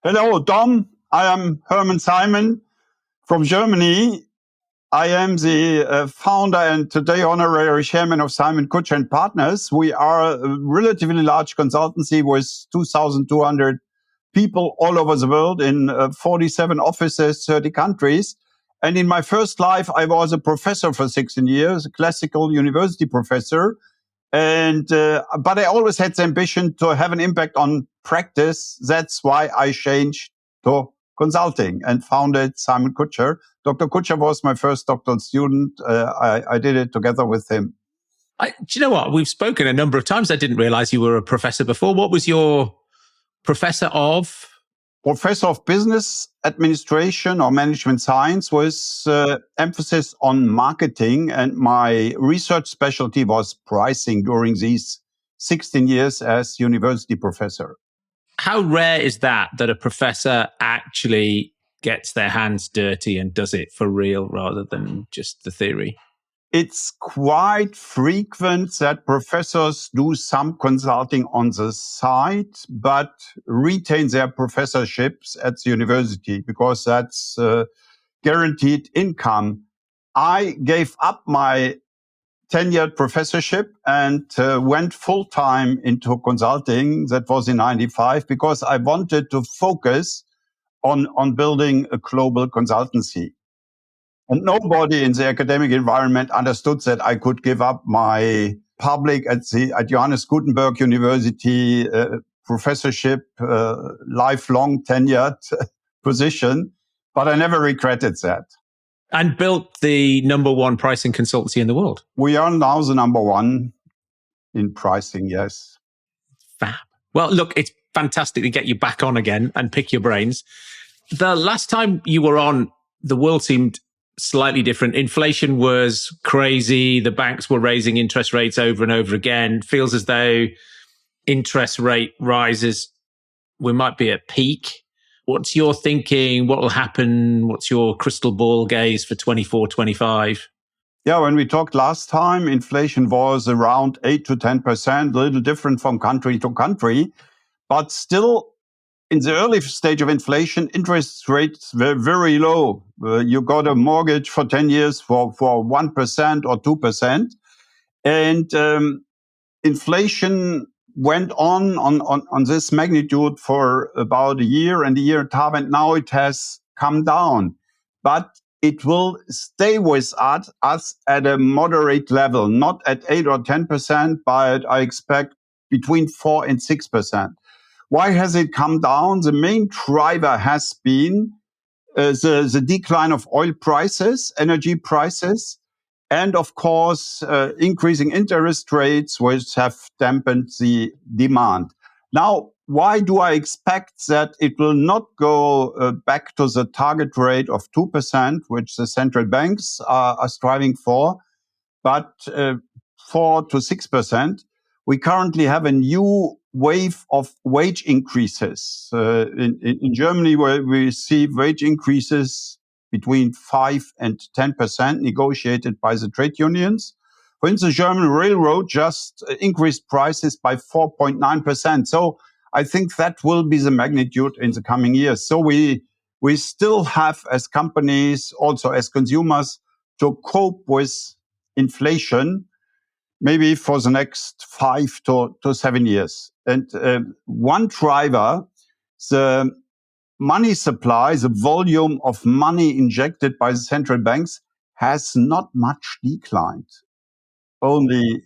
Hello, Dom. I am Hermann Simon from Germany. I am the founder and today honorary chairman of Simon Kutscher and Partners. We are a relatively large consultancy with 2,200 people all over the world in 47 offices, 30 countries. And in my first life, I was a professor for 16 years, a classical university professor. But I always had the ambition to have an impact on practice. That's why I changed to consulting and founded Simon Kutscher. Dr. Kutscher was my first doctoral student. I did it together with him. Do you know what? We've spoken a number of times. I didn't realize you were a professor before. What was your professor of? Professor of Business Administration or Management Science with emphasis on marketing. And my research specialty was pricing during these 16 years as university professor. How rare is that a professor actually gets their hands dirty and does it for real rather than just the theory? It's quite frequent that professors do some consulting on the side, but retain their professorships at the university because that's guaranteed income. I gave up my tenured professorship and went full-time into consulting. That was in 95 because I wanted to focus on building a global consultancy. And nobody in the academic environment understood that I could give up my public at Johannes Gutenberg University professorship, lifelong tenured position. But I never regretted that. And built the number one pricing consultancy in the world. We are now the number one in pricing, yes. Fab. Well, look, it's fantastic to get you back on again and pick your brains. The last time you were on, the world seemed slightly different. Inflation was crazy. The banks were raising interest rates over and over again. Feels as though interest rate rises, we might be at peak. What's your thinking? What will happen? What's your crystal ball gaze for 24, 25? Yeah, when we talked last time, inflation was around 8 to 10%, a little different from country to country, but still in the early stage of inflation, interest rates were very low. You got a mortgage for 10 years for 1% or 2%. And inflation went on this magnitude for about a year and a half, and now it has come down. But it will stay with us at a moderate level, not at 8 or 10%, but I expect between 4 and 6%. Why has it come down? The main driver has been the decline of oil prices, energy prices, and of course, increasing interest rates, which have dampened the demand. Now, why do I expect that it will not go back to the target rate of 2%, which the central banks are striving for, but 4 to 6%? We currently have a new wave of wage increases. In Germany, where we see wage increases between 5 and 10% negotiated by the trade unions. For instance, the German railroad just increased prices by 4.9%. So I think that will be the magnitude in the coming years. So we still have, as companies, also as consumers, to cope with inflation, maybe for the next 5 to 7 years. And one driver, the money supply, the volume of money injected by the central banks has not much declined, only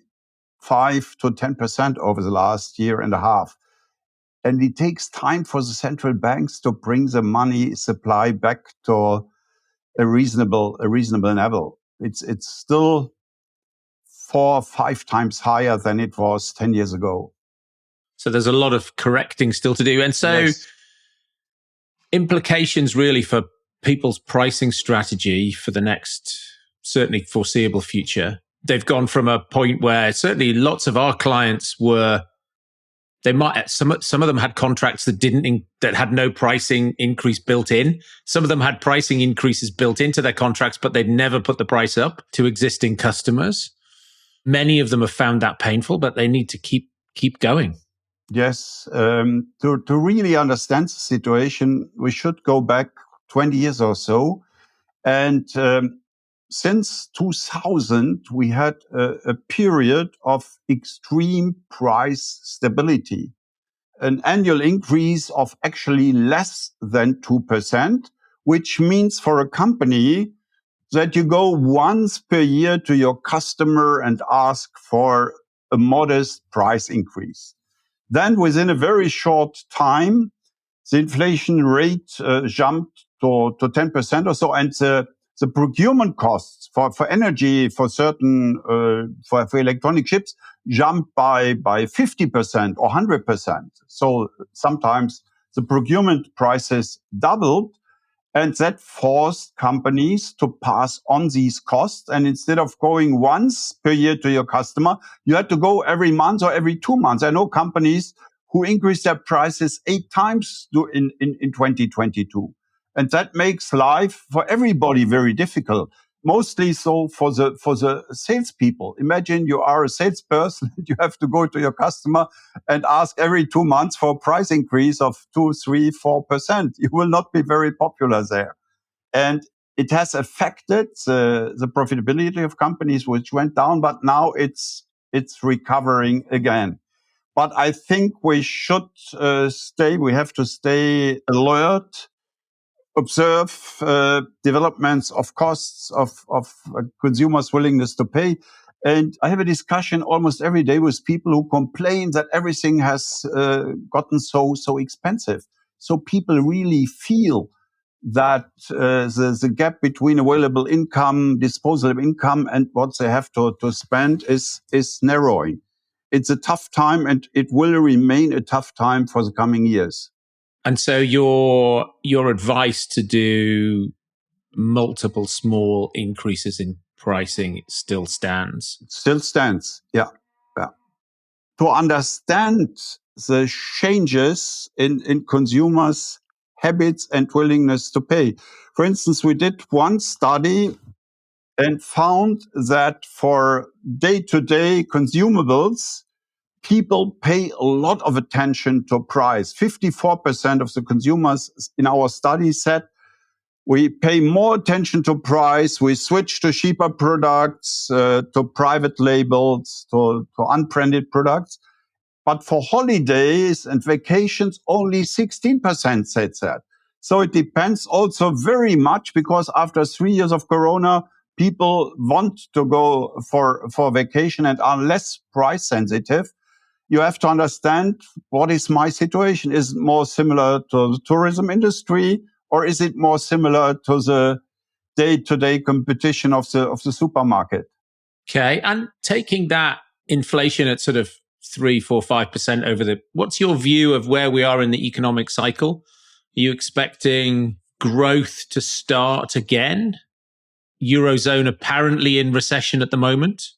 5 to 10% over the last year and a half. And it takes time for the central banks to bring the money supply back to a reasonable level. It's still 4 or 5 times higher than it was 10 years ago. So there's a lot of correcting still to do. And so yes. Implications really for people's pricing strategy for the next, certainly foreseeable future. They've gone from a point where certainly lots of our clients were, they might, some of them had contracts that had no pricing increase built in. Some of them had pricing increases built into their contracts, but they'd never put the price up to existing customers. Many of them have found that painful, but they need to keep going. Yes. To really understand the situation, we should go back 20 years or so. And since 2000, we had a period of extreme price stability, an annual increase of actually less than 2%, which means for a company that you go once per year to your customer and ask for a modest price increase. Then within a very short time, the inflation rate jumped to 10% or so, and the procurement costs for energy, for certain for electronic chips, jumped by 50% or 100%. So sometimes the procurement prices doubled, and that forced companies to pass on these costs. And instead of going once per year to your customer, you had to go every month or every 2 months. I know companies who increased their prices 8 times in 2022. And that makes life for everybody very difficult. Mostly so for the salespeople. Imagine you are a salesperson and you have to go to your customer and ask every 2 months for a price increase of 2, 3, 4%. You will not be very popular there. And it has affected the profitability of companies, which went down, but now it's recovering again. But I think we should we have to stay alert, observe developments of costs of consumers' willingness to pay. And I have a discussion almost every day with people who complain that everything has gotten so expensive. So people really feel that the gap between available income, disposable income, and what they have to spend is narrowing. It's a tough time, and it will remain a tough time for the coming years. And so your advice to do multiple small increases in pricing still stands? Still stands, yeah. To understand the changes in consumers' habits and willingness to pay. For instance, we did one study and found that for day-to-day consumables, people pay a lot of attention to price. 54% of the consumers in our study said we pay more attention to price. We switch to cheaper products, to private labels, to unbranded products. But for holidays and vacations, only 16% said that. So it depends also very much, because after 3 years of Corona, people want to go for vacation and are less price sensitive. You have to understand, what is my situation? Is it more similar to the tourism industry, or is it more similar to the day-to-day competition of the supermarket? Okay. And taking that inflation at sort of 3, 4, 5% over what's your view of where we are in the economic cycle? Are you expecting growth to start again? Eurozone apparently in recession at the moment?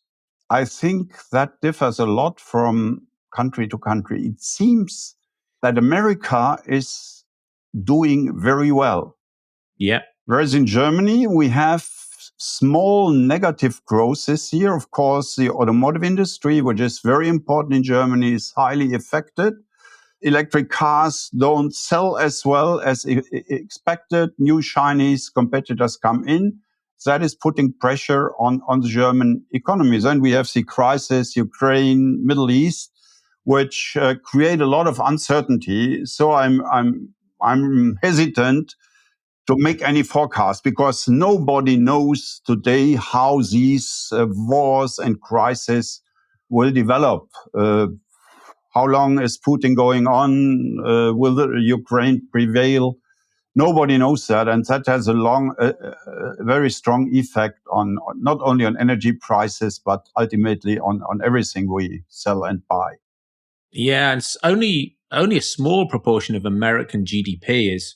I think that differs a lot from country to country. It seems that America is doing very well. Yeah. Whereas in Germany, we have small negative growth this year. Of course, the automotive industry, which is very important in Germany, is highly affected. Electric cars don't sell as well as expected. New Chinese competitors come in. That is putting pressure on the German economy. Then we have the crisis, Ukraine, Middle East, which create a lot of uncertainty. So I'm hesitant to make any forecast, because nobody knows today how these wars and crises will develop. How long is Putin going on? Will the Ukraine prevail? Nobody knows that, and that has a very strong effect on not only on energy prices, but ultimately on everything we sell and buy. Yeah, and it's only a small proportion of American GDP is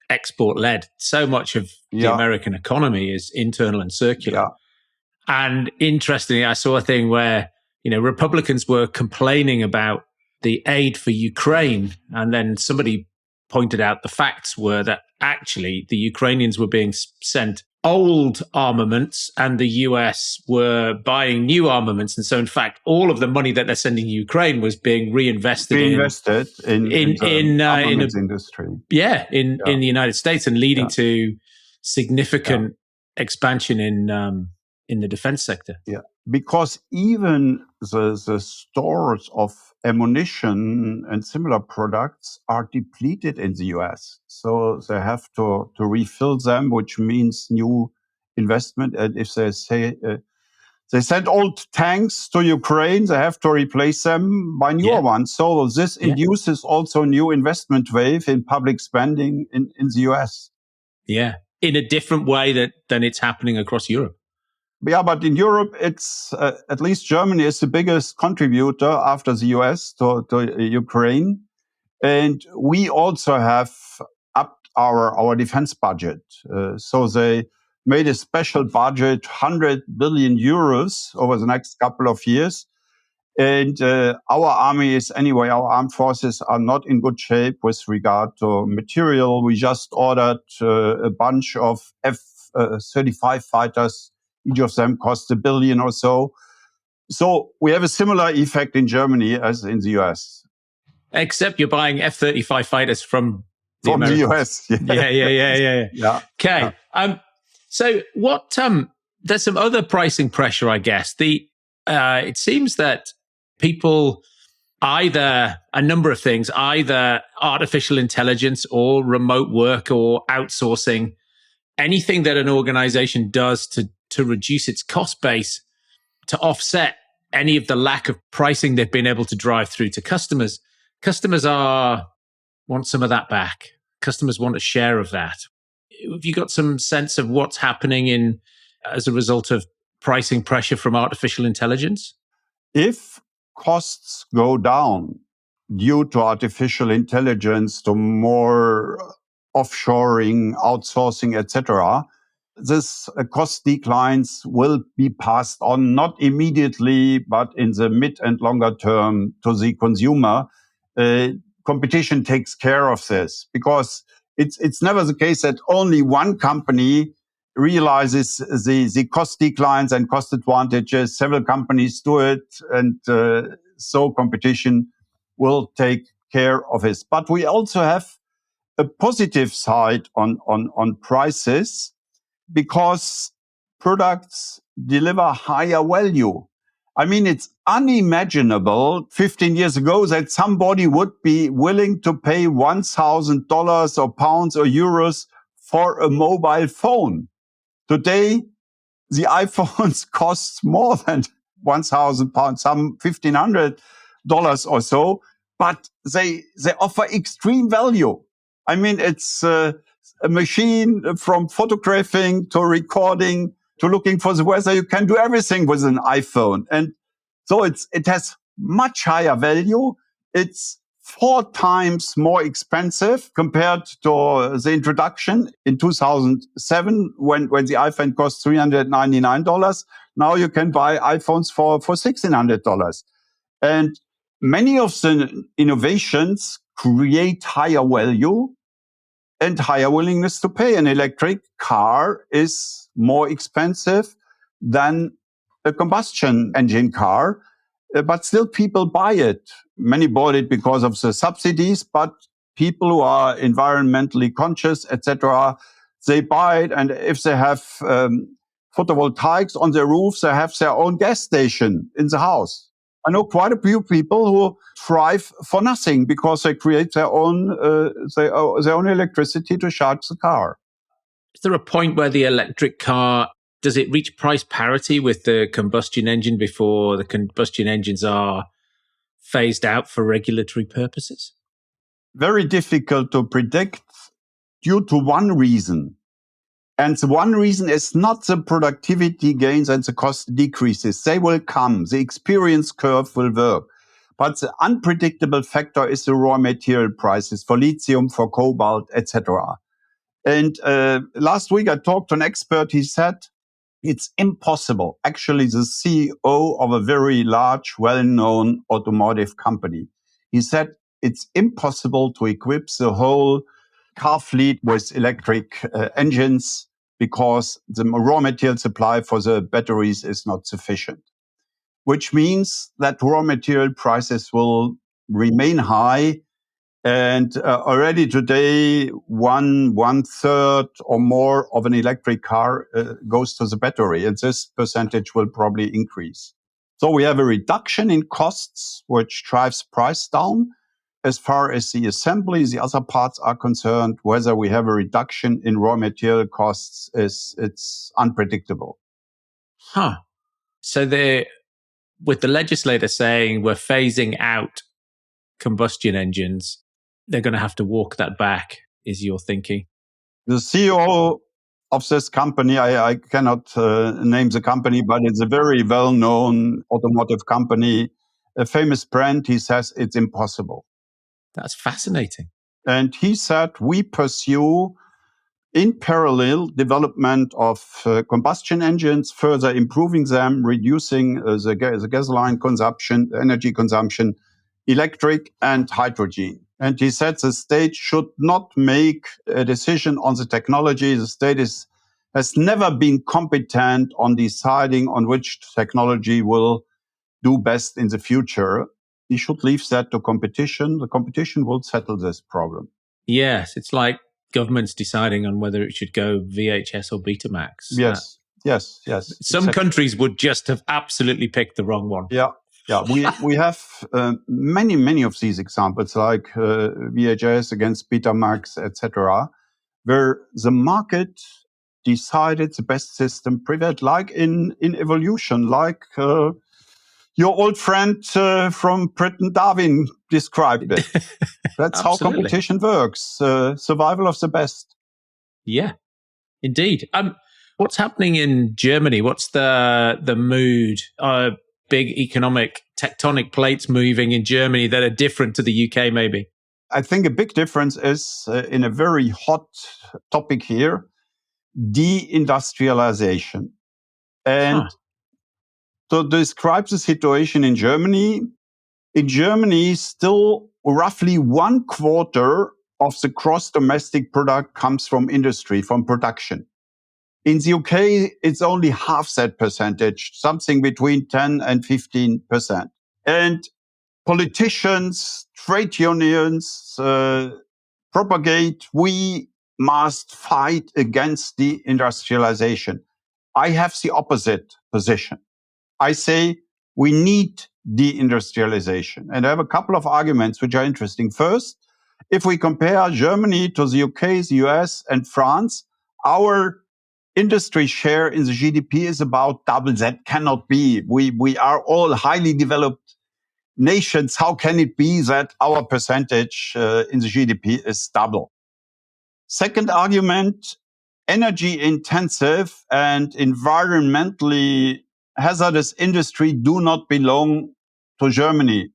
export led. So much of the American economy is internal and circular. Yeah. And interestingly, I saw a thing where, Republicans were complaining about the aid for Ukraine. And then somebody pointed out the facts were that actually the Ukrainians were being sent old armaments and the US were buying new armaments. And so, in fact, all of the money that they're sending Ukraine was being reinvested in the in armaments industry. In the United States, and leading to significant expansion in the defense sector. Yeah, because even the stores of ammunition and similar products are depleted in the US. So they have to refill them, which means new investment. And if they say they send old tanks to Ukraine, they have to replace them by newer ones. So this induces also new investment wave in public spending in the US. Yeah, in a different way than it's happening across Europe. Yeah, but in Europe, it's at least Germany is the biggest contributor after the US to Ukraine. And we also have upped our defense budget. So they made a special budget, 100 billion euros over the next couple of years. And our armed forces are not in good shape with regard to material. We just ordered a bunch of F-35 fighters. Each of them costs $1 billion or so. So we have a similar effect in Germany as in the US. Except you're buying F-35 fighters from the US. Yeah. Okay. Yeah. So what? There's some other pricing pressure, I guess. It seems that people either a number of things, either artificial intelligence or remote work or outsourcing, anything that an organization does to reduce its cost base to offset any of the lack of pricing they've been able to drive through to customers. Customers want some of that back. Customers want a share of that. Have you got some sense of what's happening as a result of pricing pressure from artificial intelligence? If costs go down due to artificial intelligence, to more offshoring, outsourcing, etc., this cost declines will be passed on, not immediately, but in the mid and longer term to the consumer. Competition takes care of this, because it's never the case that only one company realizes the cost declines and cost advantages. Several companies do it, and so competition will take care of it. But we also have a positive side on prices, because products deliver higher value. I mean, it's unimaginable 15 years ago that somebody would be willing to pay $1,000 or pounds or euros for a mobile phone. Today, the iPhones cost more than 1,000 pounds, some $1,500 or so, but they offer extreme value. I mean, it's a machine from photographing to recording to looking for the weather. You can do everything with an iPhone. And so it has much higher value. It's 4 times more expensive compared to the introduction in 2007 when the iPhone cost $399. Now you can buy iPhones for $1,600. And many of the innovations create higher value and higher willingness to pay. An electric car is more expensive than a combustion engine car, but still people buy it. Many bought it because of the subsidies, but people who are environmentally conscious, etc., they buy it. And if they have photovoltaics on their roofs, they have their own gas station in the house. I know quite a few people who thrive for nothing because they create their own electricity to charge the car. Is there a point where the electric car, does it reach price parity with the combustion engine before the combustion engines are phased out for regulatory purposes? Very difficult to predict due to one reason. And the one reason is not the productivity gains and the cost decreases. They will come. The experience curve will work. But the unpredictable factor is the raw material prices for lithium, for cobalt, etc. And last week I talked to an expert. He said it's impossible. Actually, the CEO of a very large, well-known automotive company, he said it's impossible to equip the whole car fleet with electric engines because the raw material supply for the batteries is not sufficient, which means that raw material prices will remain high. And already today, one third or more of an electric car goes to the battery, and this percentage will probably increase. So we have a reduction in costs, which drives price down. As far as the assembly, the other parts are concerned, whether we have a reduction in raw material costs it's unpredictable. Huh. So with the legislator saying we're phasing out combustion engines, they're going to have to walk that back, is your thinking? The CEO of this company, I cannot name the company, but it's a very well-known automotive company, a famous brand. He says it's impossible. That's fascinating. And he said, we pursue in parallel development of combustion engines, further improving them, reducing the gasoline consumption, energy consumption, electric and hydrogen. And he said the state should not make a decision on the technology. The state has never been competent on deciding on which technology will do best in the future. He should leave that to competition. The competition will settle this problem. Yes, it's like governments deciding on whether it should go VHS or Betamax. Yes. Some countries would just have absolutely picked the wrong one. Yeah. We have many of these examples, like VHS against Betamax, etc., where the market decided the best system prevailed, like in evolution, like your old friend from Britain, Darwin, described it. That's how competition works. Survival of the best. Yeah, indeed. What's happening in Germany? What's the mood? Big economic tectonic plates moving in Germany that are different to the UK, maybe? I think a big difference is in a very hot topic here, deindustrialisation. And to describe the situation in Germany, still roughly 1/4 of the gross domestic product comes from industry, from production. In the UK, it's only half that percentage, something between 10 and 15%. And politicians, trade unions propagate, we must fight against deindustrialization. I have the opposite position. I say we need deindustrialization. And I have a couple of arguments which are interesting. First, if we compare Germany to the UK, the US, and France, our industry share in the GDP is about double. That cannot be. We are all highly developed nations. How can it be that our percentage in the GDP is double? Second argument, energy intensive and environmentally hazardous industry do not belong to Germany.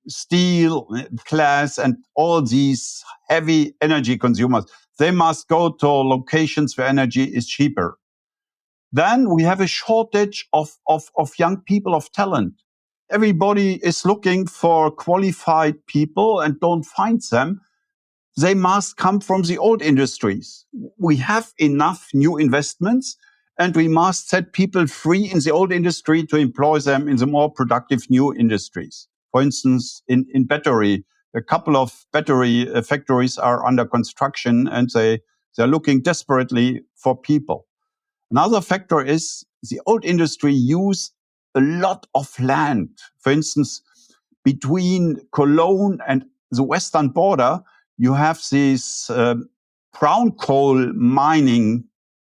Steel, glass, and all these heavy energy consumers, they must go to locations where energy is cheaper. Then we have a shortage of young people, of talent. Everybody is looking for qualified people and don't find them. They must come from the old industries. We have enough new investments, and we must set people free in the old industry to employ them in the more productive new industries. For instance, in battery, a couple of battery factories are under construction, and they're looking desperately for people. Another factor is the old industry use a lot of land. For instance, between Cologne and the western border, you have these brown coal mining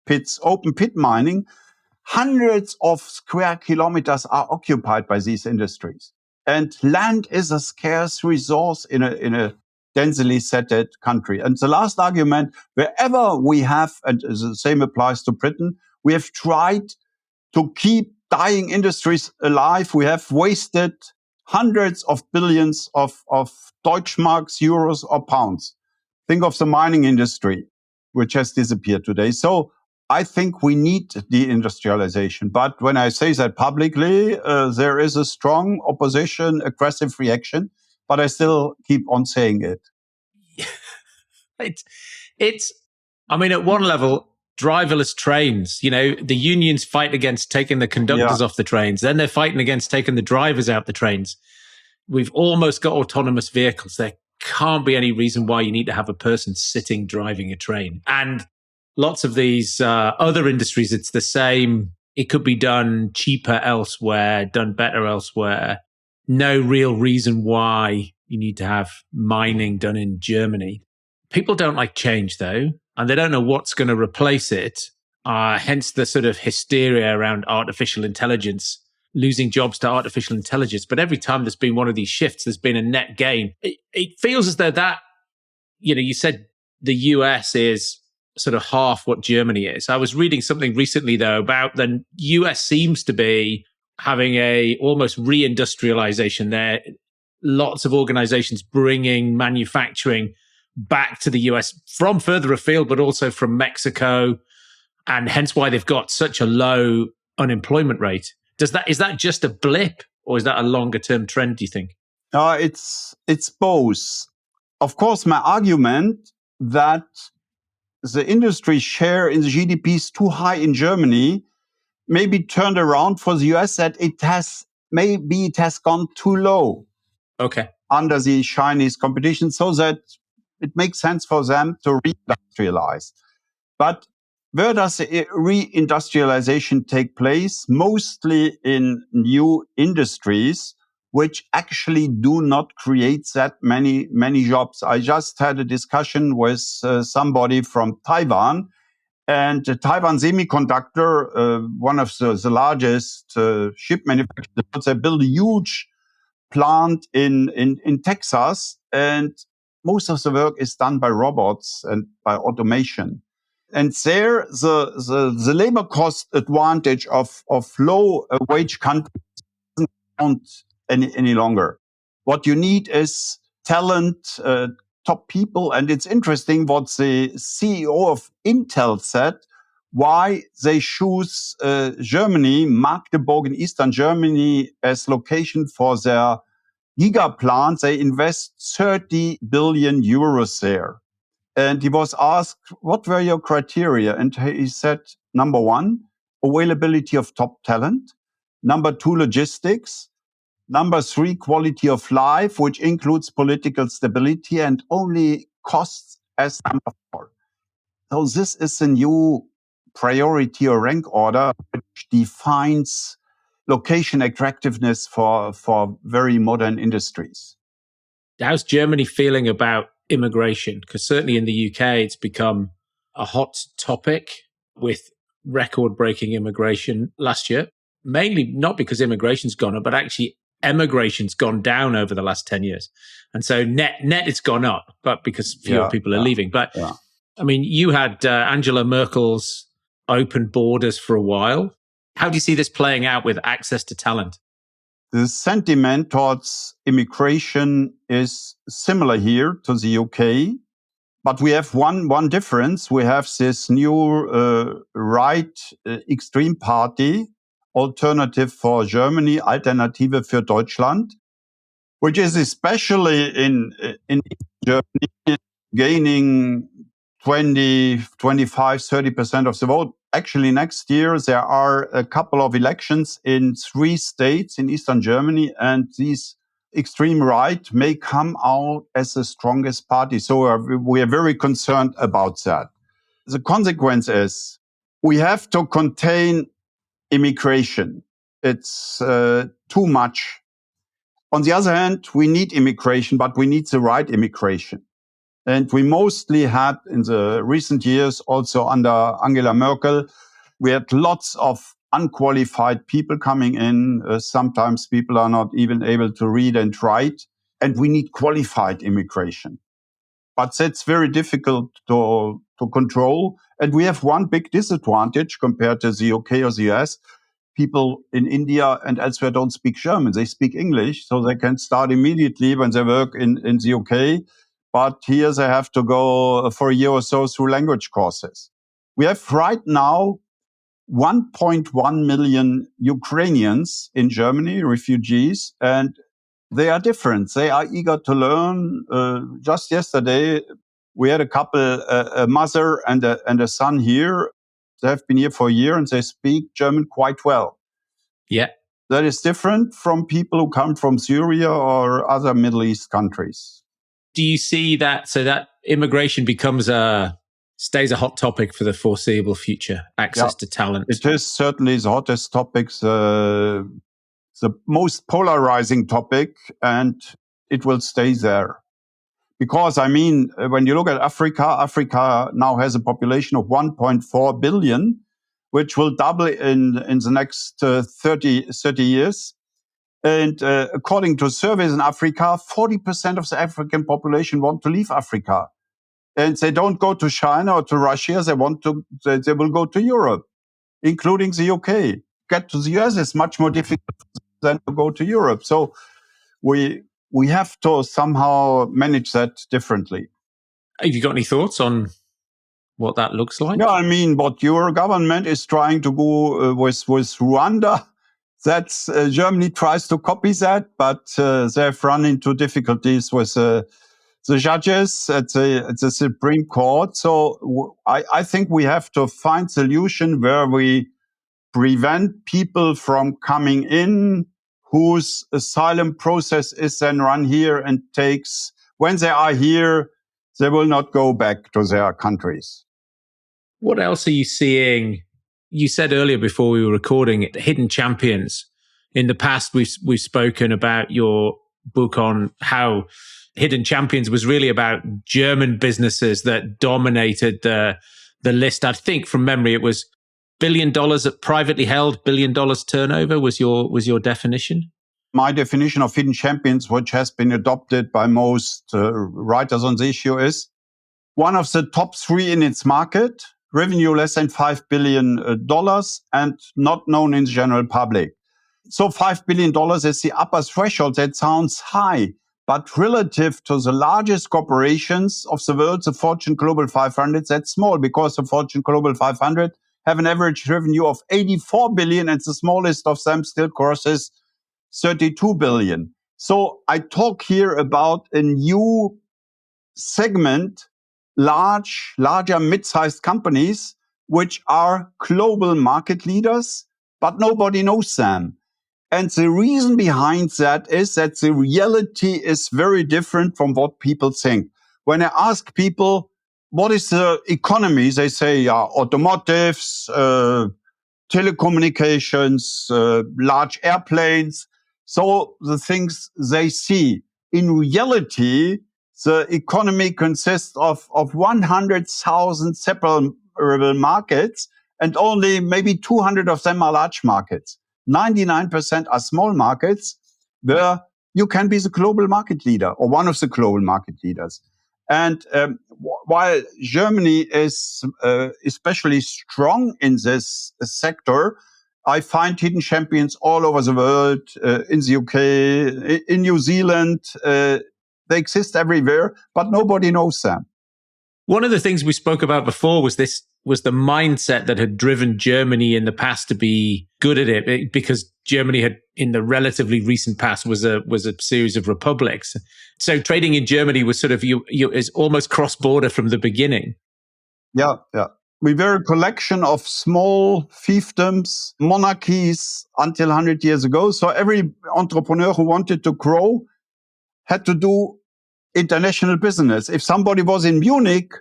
pits, open pit mining. Hundreds of square kilometers are occupied by these industries. And land is a scarce resource in a densely settled country. And the last argument, wherever we have, and the same applies to Britain, we have tried to keep dying industries alive. We have wasted hundreds of billions of Deutschmarks, euros, or pounds. Think of the mining industry, which has disappeared today. So I think we need deindustrialization. But when I say that publicly, there is a strong opposition, aggressive reaction, but I still keep on saying it. I mean, at one level, driverless trains. The unions fight against taking the conductors off the trains. Then they're fighting against taking the drivers out the trains. We've almost got autonomous vehicles. There can't be any reason why you need to have a person sitting driving a train. And lots of these other industries, it's the same. It could be done cheaper elsewhere, done better elsewhere. No real reason why you need to have mining done in Germany. People don't like change, though, and they don't know what's going to replace it. Hence the sort of hysteria around artificial intelligence, losing jobs to artificial intelligence. But every time there's been one of these shifts, there's been a net gain. It feels as though that, you said the US is sort of half what Germany is. I was reading something recently, though, about the US seems to be having a almost re-industrialization there. Lots of organizations bringing manufacturing back to the US from further afield, but also from Mexico, and hence why they've got such a low unemployment rate. Is that just a blip, or is that a longer term trend, do you think? It's both. Of course, my argument that the industry share in the GDP is too high in Germany may be turned around for the US, that it has gone too low. Okay. Under the Chinese competition, so that it makes sense for them to re-industrialize. But where does the re-industrialization take place? Mostly in new industries, which actually do not create that many jobs. I just had a discussion with somebody from Taiwan, and Taiwan Semiconductor, one of the largest chip manufacturers, they built a huge plant in Texas, and most of the work is done by robots and by automation. And there, the labor cost advantage of low wage countries doesn't count any longer. What you need is talent, top people. And it's interesting what the CEO of Intel said, why they choose Germany, Magdeburg in Eastern Germany, as location for their giga plant. They invest 30 billion euros there. And he was asked, what were your criteria? And he said, number one, availability of top talent. Number two, logistics. Number three, quality of life, which includes political stability, and only costs as number four. So this is a new priority or rank order which defines location attractiveness for very modern industries. How's Germany feeling about immigration? Because certainly in the UK, it's become a hot topic with record-breaking immigration last year, mainly not because immigration's gone up, but actually emigration's gone down over the last 10 years. And so net it's gone up, but because fewer people are leaving. But I mean, you had Angela Merkel's open borders for a while. How do you see this playing out with access to talent? The sentiment towards immigration is similar here to the UK, but we have one difference. We have this new right extreme party, Alternative for Germany, Alternative für Deutschland, which is especially in Germany gaining 20, 25, 30% of the vote. Actually, next year, there are a couple of elections in 3 states in Eastern Germany, and these extreme right may come out as the strongest party. So we are very concerned about that. The consequence is we have to contain immigration. It's too much. On the other hand, we need immigration, but we need the right immigration. And we mostly had in the recent years, also under Angela Merkel, we had lots of unqualified people coming in. Sometimes people are not even able to read and write. And we need qualified immigration. But that's very difficult to control. And we have one big disadvantage compared to the UK or the US. People in India and elsewhere don't speak German. They speak English, so they can start immediately when they work in the UK. But here they have to go for a year or so through language courses. We have right now 1.1 million Ukrainians in Germany, refugees, and they are different. They are eager to learn. Just yesterday, we had a couple, a mother and a son here. They have been here for a year and they speak German quite well. Yeah. That is different from people who come from Syria or other Middle East countries. Do you see that? So that immigration stays a hot topic for the foreseeable future, access to talent. It is certainly the hottest topic, the most polarizing topic, and it will stay there. Because, I mean, when you look at Africa now has a population of 1.4 billion, which will double in the next 30 years. And according to surveys in Africa, 40% of the African population want to leave Africa. And they don't go to China or to Russia. They will go to Europe, including the UK. Get to the US is much more difficult than to go to Europe. So we have to somehow manage that differently. Have you got any thoughts on what that looks like? Yeah, I mean, what your government is trying to go with Rwanda, that's Germany tries to copy that, but they've run into difficulties with the judges at the Supreme Court. So I think we have to find solution where we prevent people from coming in whose asylum process is then run here and when they are here, they will not go back to their countries. What else are you seeing? You said earlier before we were recording hidden champions. In the past, we've spoken about your book on how Hidden Champions was really about German businesses that dominated the list. I think from memory, it was $1 billion at privately held, $1 billion turnover was your definition. My definition of hidden champions, which has been adopted by most writers on the issue, is one of the top three in its market, revenue less than $5 billion and not known in the general public. So $5 billion is the upper threshold. That sounds high, but relative to the largest corporations of the world, the Fortune Global 500, that's small because the Fortune Global 500 have an average revenue of 84 billion and the smallest of them still crosses 32 billion. So I talk here about a new segment, larger mid-sized companies, which are global market leaders, but nobody knows them. And the reason behind that is that the reality is very different from what people think. When I ask people, what is the economy? They say automotives, telecommunications, large airplanes. So the things they see. In reality, the economy consists of 100,000 separable markets, and only maybe 200 of them are large markets. 99% are small markets where you can be the global market leader or one of the global market leaders. And while Germany is especially strong in this sector, I find hidden champions all over the world, in the UK, in New Zealand. They exist everywhere, but nobody knows them. One of the things we spoke about before was the mindset that had driven Germany in the past to be good at it, because Germany had, in the relatively recent past, was a series of republics. So trading in Germany was sort of is almost cross-border from the beginning. Yeah. We were a collection of small fiefdoms, monarchies until 100 years ago. So every entrepreneur who wanted to grow had to do international business. If somebody was in Munich,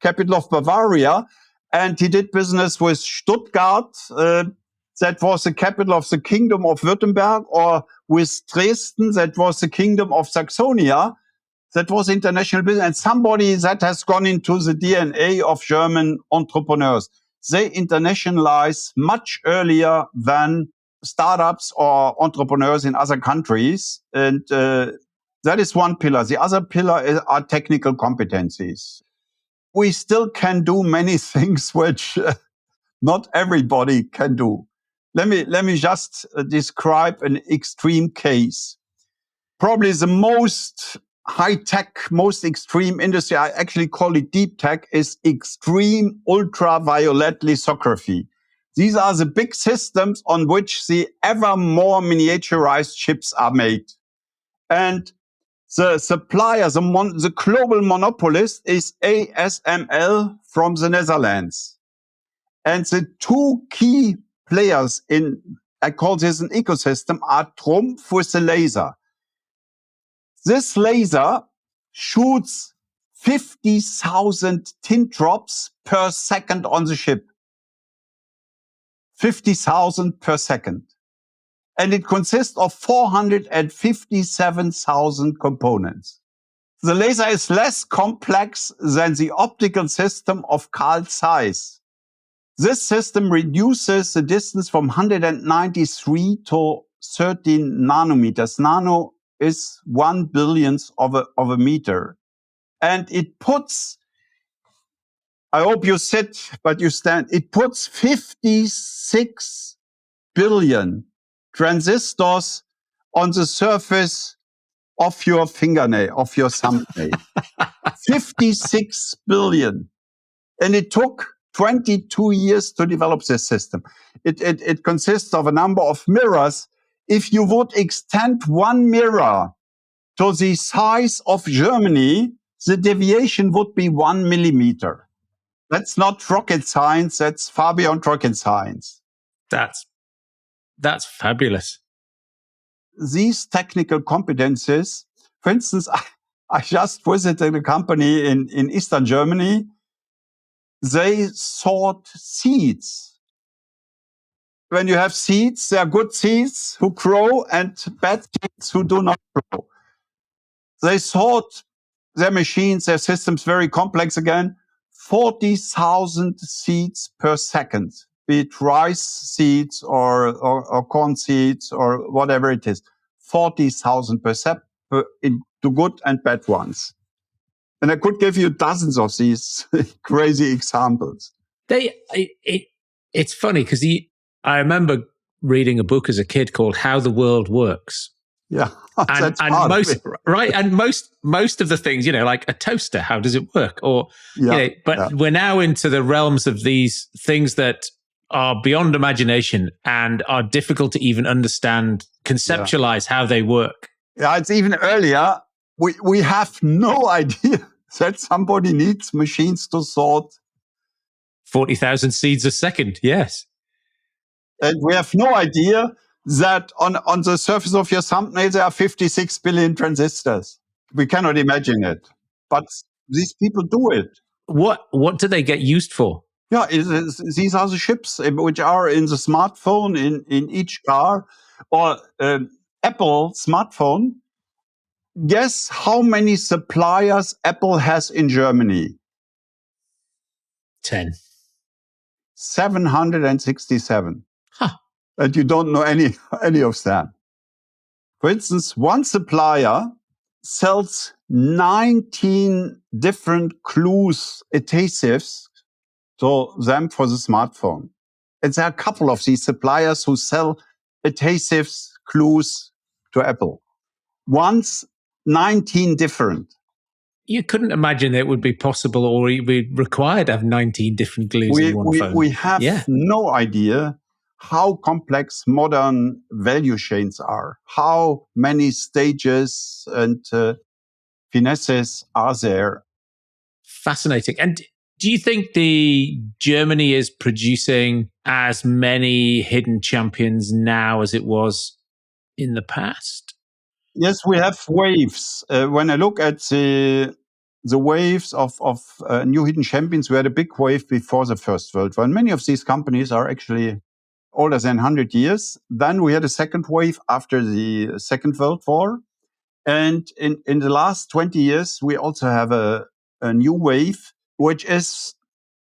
capital of Bavaria, and he did business with Stuttgart, that was the capital of the Kingdom of Württemberg, or with Dresden, that was the Kingdom of Saxonia, that was international business. And somebody that has gone into the DNA of German entrepreneurs. They internationalize much earlier than startups or entrepreneurs in other countries. And that is one pillar. The other pillar are technical competencies. We still can do many things which not everybody can do. Let me just describe an extreme case. Probably the most high-tech, most extreme industry, I actually call it deep tech, is extreme ultraviolet lithography. These are the big systems on which the ever more miniaturized chips are made. And the supplier, the global monopolist is ASML from the Netherlands. And the two key players I call this an ecosystem, are Trumpf with the laser. This laser shoots 50,000 tin drops per second on the ship. 50,000 per second. And it consists of 457,000 components. The laser is less complex than the optical system of Carl Zeiss. This system reduces the distance from 193 to 13 nanometers. Nano is 1 billionth of a meter. And it puts, I hope you sit, but you stand, it puts 56 billion transistors on the surface of your fingernail, of your thumbnail. 56 billion. And it took 22 years to develop this system. It consists of a number of mirrors. If you would extend one mirror to the size of Germany, the deviation would be 1 millimeter. That's not rocket science. That's far beyond rocket science. That's fabulous. These technical competences, for instance, I just visited a company in Eastern Germany. They sort seeds. When you have seeds, there are good seeds who grow and bad seeds who do not grow. They sort their machines, their systems, very complex again, 40,000 seeds per second, be it rice seeds or corn seeds or whatever it is. 40,000 per second into good and bad ones. And I could give you dozens of these crazy examples. It's funny because I remember reading a book as a kid called How the World Works. Yeah. And most of the things, like a toaster, how does it work? Or, we're now into the realms of these things that are beyond imagination and are difficult to even understand, conceptualize how they work. Yeah, it's even earlier. We have no idea that somebody needs machines to sort 40,000 seeds a second. Yes. And we have no idea that on the surface of your thumbnail, there are 56 billion transistors. We cannot imagine it. But these people do it. What do they get used for? Yeah, these are the chips which are in the smartphone, in each car, or Apple smartphone. Guess how many suppliers Apple has in Germany? 10. 767. Huh. And you don't know any of them. For instance, one supplier sells 19 different glues, adhesives to them for the smartphone. And there are a couple of these suppliers who sell adhesives, glues to Apple. Once 19 different. You couldn't imagine that it would be possible or be required to have 19 different glues in one phone. We have no idea how complex modern value chains are, how many stages and finesses are there. Fascinating. And do you think Germany is producing as many hidden champions now as it was in the past? Yes, we have waves. When I look at the waves of new hidden champions, we had a big wave before the First World War. And many of these companies are actually older than 100 years. Then we had a second wave after the Second World War. And in the last 20 years, we also have a new wave, which is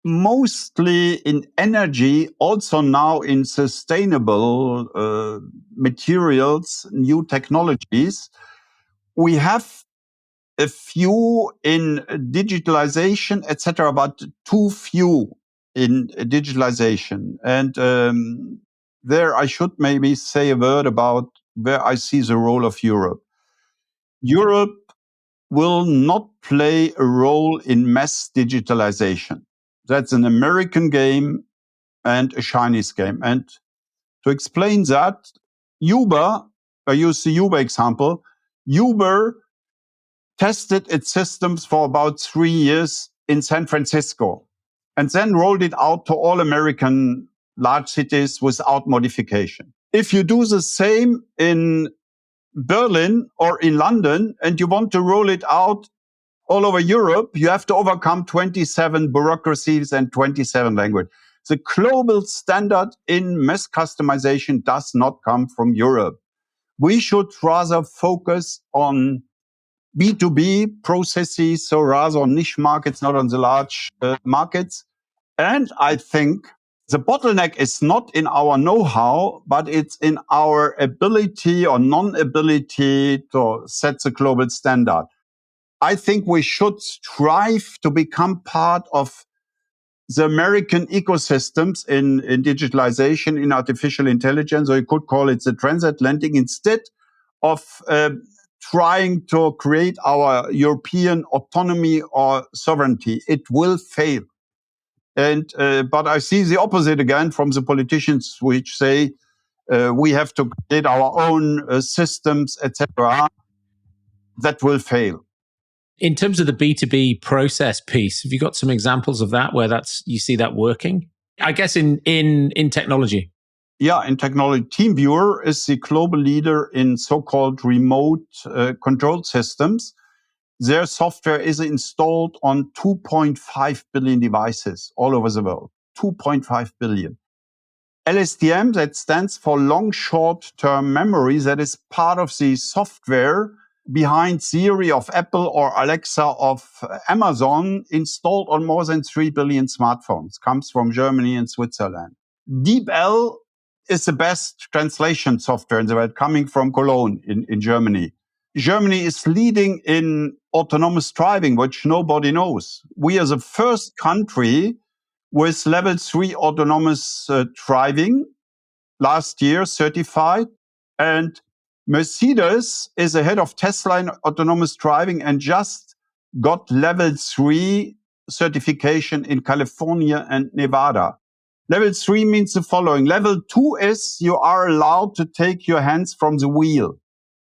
mostly in energy, also now in sustainable materials, new technologies. We have a few in digitalization, etc., but too few in digitalization. And there I should maybe say a word about where I see the role of Europe. Europe will not play a role in mass digitalization. That's an American game and a Chinese game. And to explain that, Uber, I use the Uber example, Uber tested its systems for about 3 years in San Francisco. and then rolled it out to all American large cities without modification. If you do the same in Berlin or in London and you want to roll it out all over Europe, you have to overcome 27 bureaucracies and 27 languages. The global standard in mass customization does not come from Europe. We should rather focus on B2B processes, so rather on niche markets, not on the large markets. And I think the bottleneck is not in our know-how, but it's in our ability or non-ability to set the global standard. I think we should strive to become part of the American ecosystems in digitalization, in artificial intelligence, or you could call it the transatlantic, instead of trying to create our European autonomy or sovereignty. It will fail. And but I see the opposite again from the politicians, which say we have to create our own systems, etc. That will fail. In terms of the B2B process piece, have you got some examples of that where you see that working? I guess in technology. Yeah, in technology, TeamViewer is the global leader in so-called remote control systems. Their software is installed on 2.5 billion devices all over the world. 2.5 billion. LSTM, that stands for long short-term memory, that is part of the software behind Siri of Apple or Alexa of Amazon, installed on more than 3 billion smartphones, comes from Germany and Switzerland. DeepL is the best translation software in the world, coming from Cologne in Germany. Germany is leading in autonomous driving, which nobody knows. We are the first country with level 3 autonomous driving last year certified. And Mercedes is ahead of Tesla in autonomous driving and just got level 3 certification in California and Nevada. Level 3 means the following. Level 2 is you are allowed to take your hands from the wheel,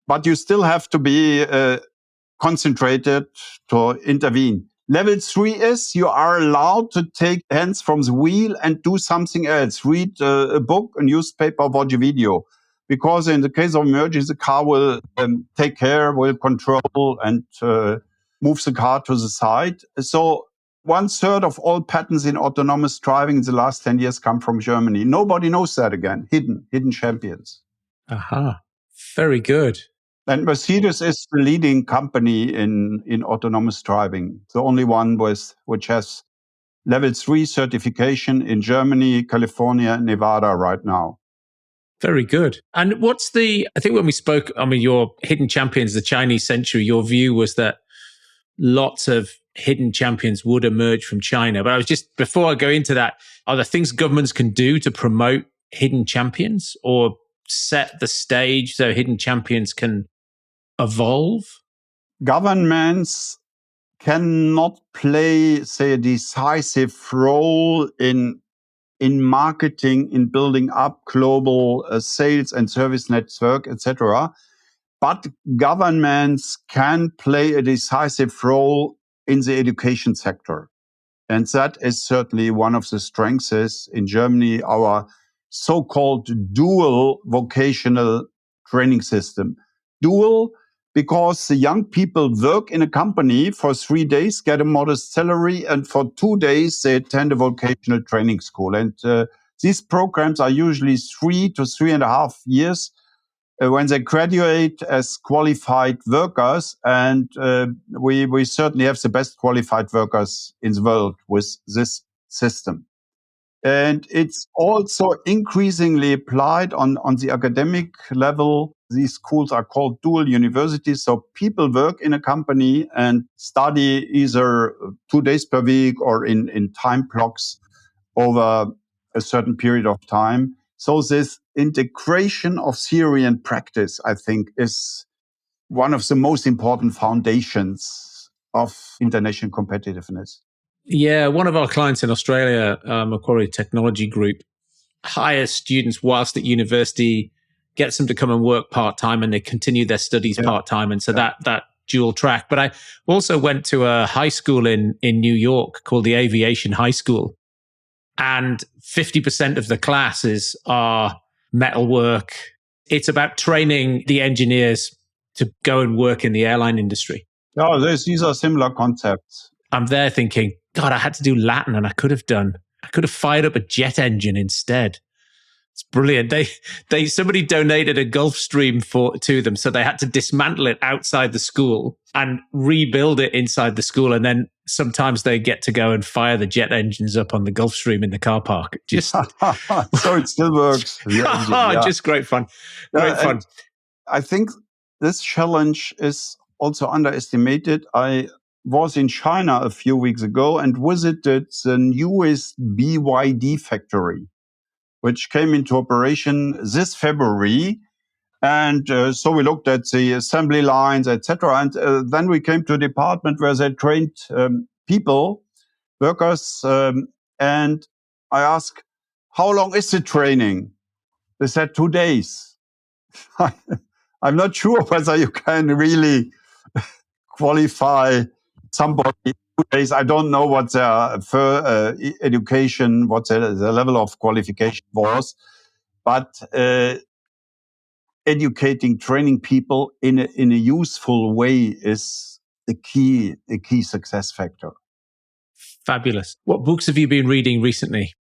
but you still have to be concentrated to intervene. Level 3 is you are allowed to take hands from the wheel and do something else. Read a book, a newspaper, watch a video. Because in the case of emergency, the car will take care, will control, and move the car to the side. So 1/3 of all patents in autonomous driving in the last 10 years come from Germany. Nobody knows that again. Hidden champions. Aha. Very good. And Mercedes is the leading company in autonomous driving, the only one which has level 3 certification in Germany, California, Nevada right now. Very good. And I think when we spoke, your hidden champions, the Chinese century, your view was that lots of hidden champions would emerge from China. But before I go into that, are there things governments can do to promote hidden champions or set the stage so hidden champions can evolve? Governments cannot play, say, a decisive role in marketing, in building up global sales and service network, etc. But governments can play a decisive role in the education sector. And that is certainly one of the strengths in Germany, our so-called dual vocational training system. Dual, because the young people work in a company for 3 days, get a modest salary, and for 2 days they attend a vocational training school. And these programs are usually 3 to 3.5 years when they graduate as qualified workers. And we certainly have the best qualified workers in the world with this system. And it's also increasingly applied on the academic level. These schools are called dual universities. So people work in a company and study either 2 days per week or in time blocks over a certain period of time. So this integration of theory and practice, I think, is one of the most important foundations of international competitiveness. Yeah, one of our clients in Australia, Macquarie Technology Group, hires students whilst at university, gets them to come and work part-time, and they continue their studies part-time. And so that dual track. But I also went to a high school in New York called the Aviation High School. And 50% of the classes are metalwork. It's about training the engineers to go and work in the airline industry. Yeah, these are similar concepts. I'm there thinking, God, I had to do Latin and I could have fired up a jet engine instead. It's brilliant. Somebody donated a Gulfstream to them, so they had to dismantle it outside the school and rebuild it inside the school. And then sometimes they get to go and fire the jet engines up on the Gulfstream in the car park. Just so it still works. Yeah. Just great fun. Great fun. I think this challenge is also underestimated. I was in China a few weeks ago and visited the newest BYD factory, which came into operation this February. And so we looked at the assembly lines, etc. And then we came to a department where they trained workers. And I asked, how long is the training? They said 2 days. I'm not sure whether you can really qualify somebody in 2 days. I don't know what their education, what the level of qualification was, but educating, training people in a useful way is the key success factor. Fabulous. What books have you been reading recently?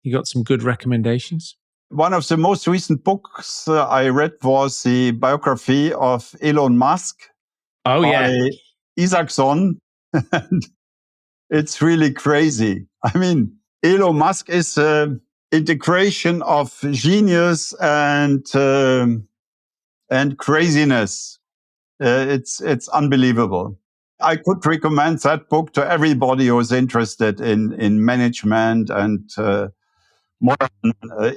You got some good recommendations? One of the most recent books I read was the biography of Elon Musk. Oh, yeah. Isaacson. It's really crazy. I mean, Elon Musk is an integration of genius and craziness. It's unbelievable. I could recommend that book to everybody who is interested in management and modern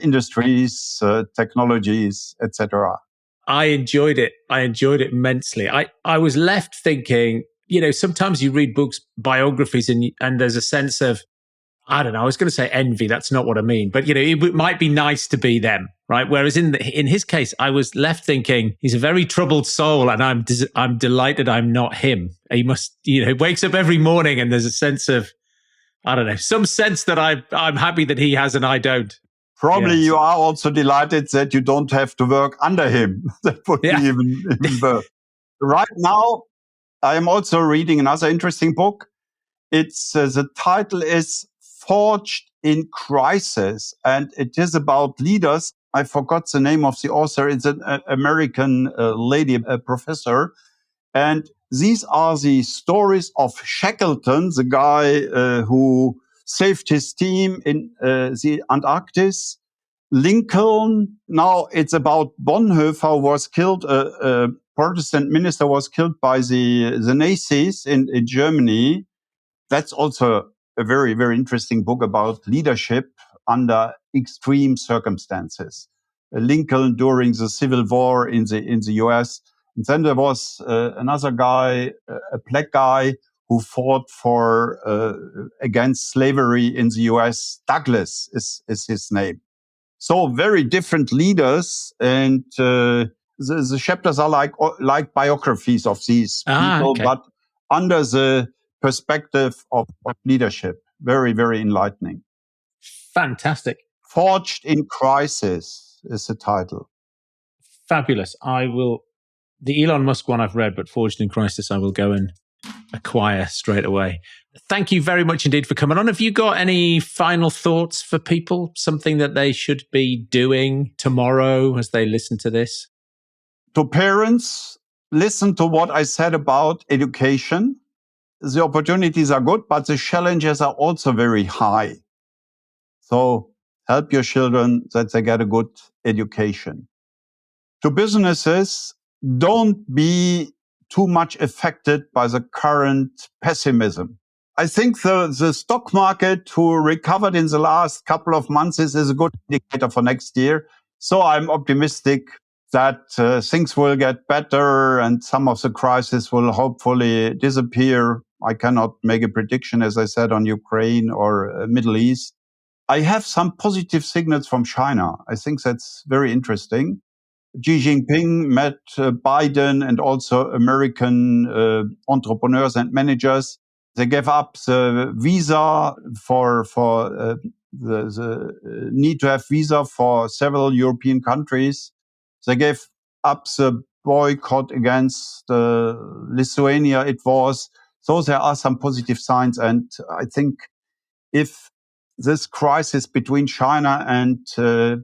industries, technologies, etc. I enjoyed it. I enjoyed it immensely. I was left thinking, sometimes you read books, biographies, and there's a sense of, I don't know, I was going to say envy. That's not what I mean. But, it might be nice to be them, right? Whereas in his case, I was left thinking he's a very troubled soul and I'm delighted I'm not him. He must, wakes up every morning and there's a sense of, I don't know, some sense that I'm happy that he has and I don't. Probably you are also delighted that you don't have to work under him. That would be even worse. Right now, I am also reading another interesting book. It's the title is Forged in Crisis, and it is about leaders. I forgot the name of the author. It's an American lady, a professor. And these are the stories of Shackleton, the guy who saved his team in the Antarctic. Lincoln. Now it's about Bonhoeffer, who was killed. A Protestant minister was killed by the Nazis in Germany. That's also a very, very interesting book about leadership under extreme circumstances. Lincoln during the Civil War in the US. And then there was another guy, a black guy, who fought for against slavery in the US. Douglas is his name. So very different leaders, and the chapters are like biographies of these people, okay. but under the perspective of leadership. Very, very enlightening. Fantastic. Forged in Crisis is the title. Fabulous. The Elon Musk one I've read, but Forged in Crisis I will go and acquire straight away. Thank you very much indeed for coming on. Have you got any final thoughts for people? Something that they should be doing tomorrow as they listen to this? To parents, listen to what I said about education. The opportunities are good, but the challenges are also very high. So help your children that they get a good education. To businesses, don't be too much affected by the current pessimism. I think the stock market, who recovered in the last couple of months, is a good indicator for next year. So I'm optimistic that things will get better and some of the crisis will hopefully disappear. I cannot make a prediction, as I said, on Ukraine or Middle East. I have some positive signals from China. I think that's very interesting. Xi Jinping met Biden and also American entrepreneurs and managers. They gave up the visa for the need to have visa for several European countries. They gave up the boycott against Lithuania. It was so there are some positive signs, and I think if this crisis between China and the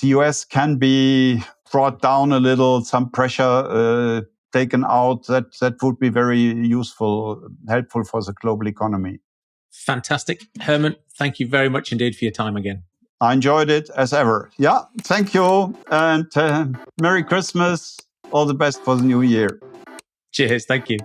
US can be brought down a little, some pressure taken out, that would be very useful, helpful for the global economy. Fantastic. Hermann, thank you very much indeed for your time again. I enjoyed it as ever. Yeah, thank you, and Merry Christmas. All the best for the new year. Cheers. Thank you.